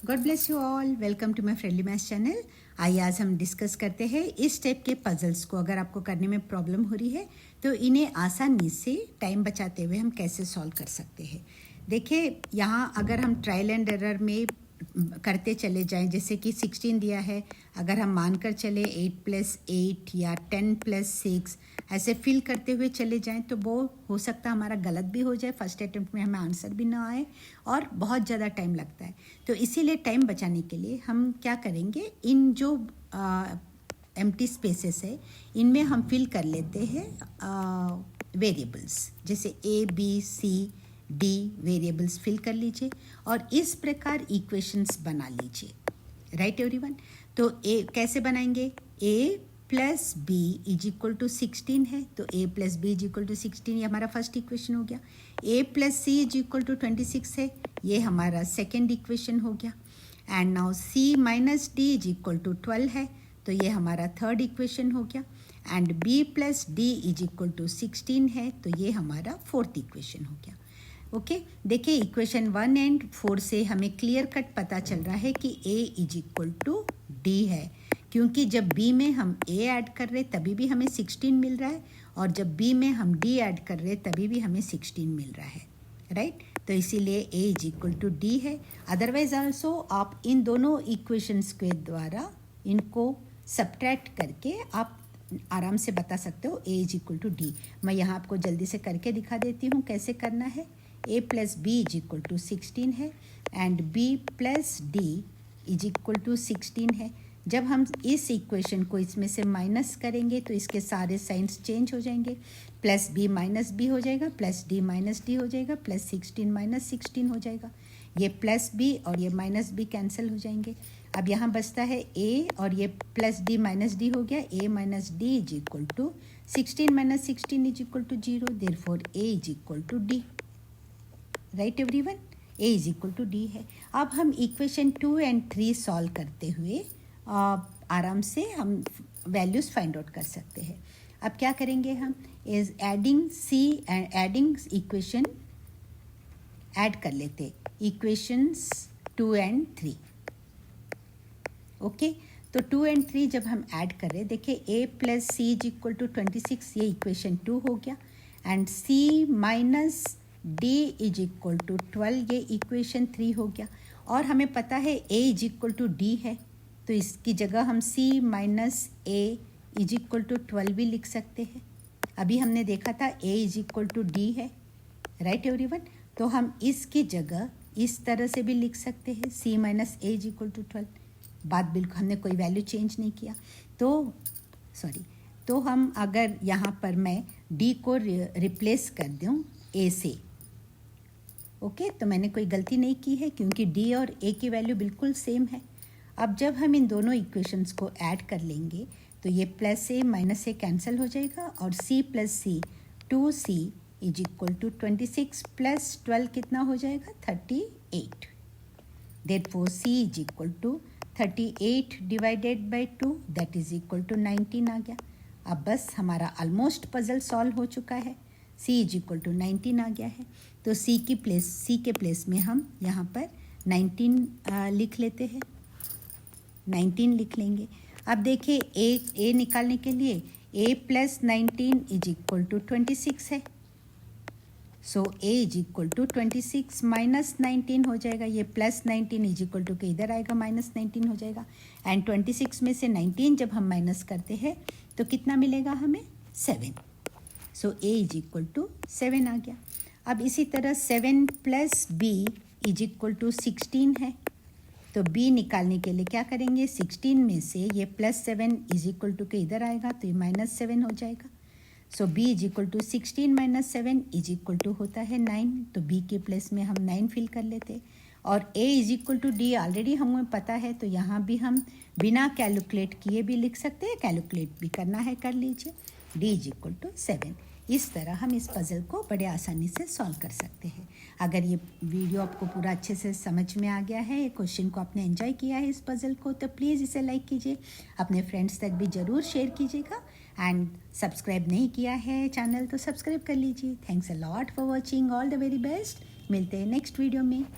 God bless you all. Welcome to my friendly maths channel. आइए आज हम discuss करते हैं इस टाइप के पजल्स को। अगर आपको करने में प्रॉब्लम हो रही है तो इन्हें आसानी से टाइम बचाते हुए हम कैसे सॉल्व कर सकते हैं। देखिए यहाँ अगर हम ट्रायल एंड एरर में करते चले जाएं, जैसे कि 16 दिया है, अगर हम मानकर चले 8 + 8 या 10 + 6 ऐसे फिल करते हुए चले जाएं तो वो हो सकता है हमारा गलत भी हो जाए, फर्स्ट अटेम्प्ट में हमें आंसर भी ना आए और बहुत ज़्यादा टाइम लगता है। तो इसीलिए टाइम बचाने के लिए हम क्या करेंगे, इन जो एम्प्टी स्पेसेस है इनमें हम फिल कर लेते हैं वेरिएबल्स, जैसे A, B, C, D variables fill कर लीजिए और इस प्रकार इक्वेशंस बना लीजिए। Right everyone. तो ए कैसे बनाएंगे, A + B = 16 है, तो A + B = 16 ये हमारा फर्स्ट इक्वेशन हो गया। A + C = 26 है, ये हमारा सेकेंड इक्वेशन हो गया। एंड नाउ C - D = 12 है, तो ये हमारा थर्ड इक्वेशन हो गया। एंड B + D = 16 है, तो ये हमारा फोर्थ इक्वेशन हो गया। ओके देखिए इक्वेशन 1 एंड 4 से हमें क्लियर कट पता चल रहा है कि A = D है, क्योंकि जब B में हम A ऐड कर रहे तभी भी हमें 16 मिल रहा है और जब B में हम D ऐड कर रहे तभी भी हमें 16 मिल रहा है। राइट तो इसीलिए A = D है। अदरवाइज आल्सो आप इन दोनों इक्वेशंस के द्वारा इनको सब्ट्रैक्ट करके आप आराम से बता सकते हो A = D। मैं यहाँ आपको जल्दी से करके दिखा देती हूँ कैसे करना है। A + B = 16 है एंड B + D = 16 है। जब हम इस इक्वेशन को इसमें से माइनस करेंगे तो इसके सारे साइंस चेंज हो जाएंगे, +B - B हो जाएगा, +D - D हो जाएगा, +16 - 16 हो जाएगा। ये +B और ये -B कैंसिल हो जाएंगे। अब यहाँ बचता है A और ये +D - D हो गया। A - D = 16 - 16 = 0, therefore A = D। Right everyone, A = D है। अब हम इक्वेशन 2 एंड 3 सॉल्व करते हुए आराम से हम वैल्यूज़ फाइंड आउट कर सकते हैं। अब क्या करेंगे, हम इज एडिंग इक्वेशन ऐड कर लेते इक्वेशंस 2 एंड 3। ओके तो 2 एंड 3 जब हम ऐड कर रहे, देखिए A + C = 26, ये इक्वेशन 2 हो गया। एंड C - D = 12, ये इक्वेशन 3 हो गया। और हमें पता है A = D है, तो इसकी जगह हम C - A = 12 भी लिख सकते हैं। अभी हमने देखा था A = D है। राइट एवरीवन, तो हम इसकी जगह इस तरह से भी लिख सकते हैं, C - A = 12। बात बिल्कुल हमने कोई वैल्यू चेंज नहीं किया। तो हम अगर यहाँ पर मैं D को रिप्लेस कर दूँ A से, ओके तो मैंने कोई गलती नहीं की है क्योंकि D और A की वैल्यू बिल्कुल सेम है। अब जब हम इन दोनों इक्वेशंस को ऐड कर लेंगे तो ये +A - A कैंसिल हो जाएगा और C + C 2C = 26 + 12 कितना हो जाएगा, 38। Therefore C = 38 / 2 that is equal to 19 आ गया। अब बस हमारा ऑलमोस्ट पजल सॉल्व हो चुका है। C = 19 आ गया है, तो C के प्लेस में हम यहाँ पर 19 लिख लेते हैं, 19 लिख लेंगे। अब देखिए A निकालने के लिए A + 19 = 26 है, सो A = 26 - 19 हो जाएगा। ये +19 = के इधर आएगा, -19 हो जाएगा। एंड 26 में से 19 जब हम माइनस करते हैं तो कितना मिलेगा हमें, 7। सो A = 7 आ गया। अब इसी तरह 7 + B = 16 है, तो B निकालने के लिए क्या करेंगे, 16 में से ये +7 = के इधर आएगा तो ये -7 हो जाएगा। सो B = 16 - 7 = होता है 9, तो B के प्लेस में हम 9 फिल कर लेते। और A = D ऑलरेडी हमें पता है, तो यहाँ भी हम बिना कैलकुलेट किए भी लिख सकते हैं, कैलकुलेट भी करना है कर लीजिए। D = 7। इस तरह हम इस पज़ल को बड़े आसानी से सॉल्व कर सकते हैं। अगर ये वीडियो आपको पूरा अच्छे से समझ में आ गया है, क्वेश्चन को आपने एंजॉय किया है इस पज़ल को, तो प्लीज़ इसे लाइक कीजिए, अपने फ्रेंड्स तक भी ज़रूर शेयर कीजिएगा। एंड सब्सक्राइब नहीं किया है चैनल तो सब्सक्राइब कर लीजिए। Thanks a lot for watching, all the very best. मिलते हैं नेक्स्ट वीडियो में।